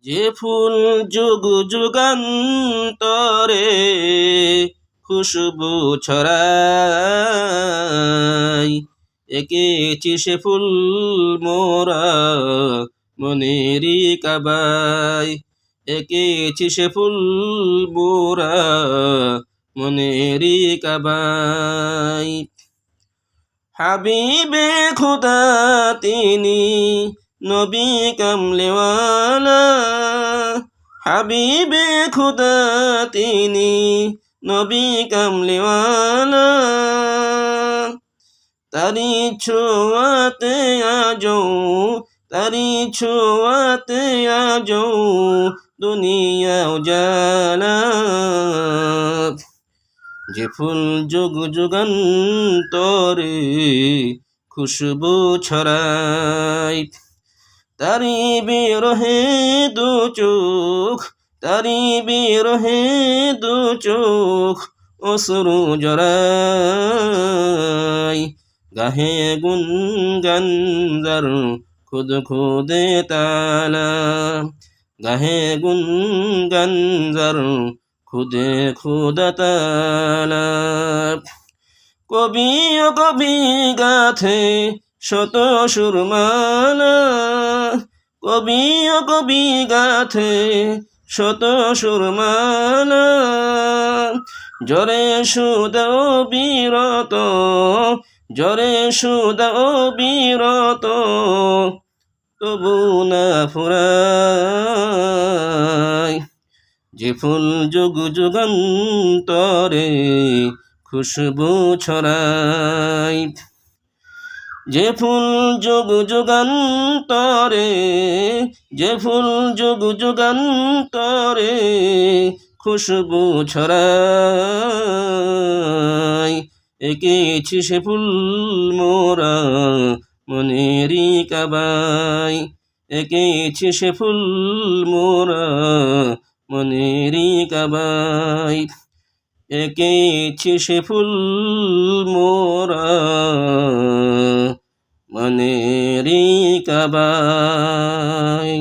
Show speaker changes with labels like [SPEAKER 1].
[SPEAKER 1] যে ফুল যুগ যুগান্তরে খুশবু ছড়ায়, এঁকেছি সে ফুল মোরা মনেরি কাবায়, এঁকেছি সে ফুল মোরা মনেরি কাবায়। হাবিবে খুদা তিনি নবী কামলেওয়ালা, হাবিবে খুদা তিনি নবী কামলেওয়ালা। তারি ছোঁয়াতে আজো, তারি ছোঁয়াতে আজো দুনিয়া উজালা। যে ফুল যুগ যুগান্তরে খুশবু ছড়ায়, তারি বিরহে দু চোখ, তারি বিরহে দু চোখ অশ্রু জড়ায়। গাহে গুনগান যার খুদ খুদে তালা, গাহে গুনগান যার খুদে খুদা তালা। কবি ও কবি গাথে শত সুরমালা, কবি ও কবি গাথে শত সুরমালা। জরে সুদাও বিরত, জরে সুদাও বিরত তবু না ফুরায়। যে ফুল যুগ যুগান্তরে খুশবু ছড়ায়, যে ফুল যুগ যুগান্তরে, যে ফুল যুগ যুগান্তরে খুশবু ছড়ায়, এঁকেছি সে ফুল মোরা মনেরি কাবায়, এঁকেছি সে ফুল মোরা মনেরি কাবায়, এঁকেছি সে ফুল মোরা মনেরি কাবায়।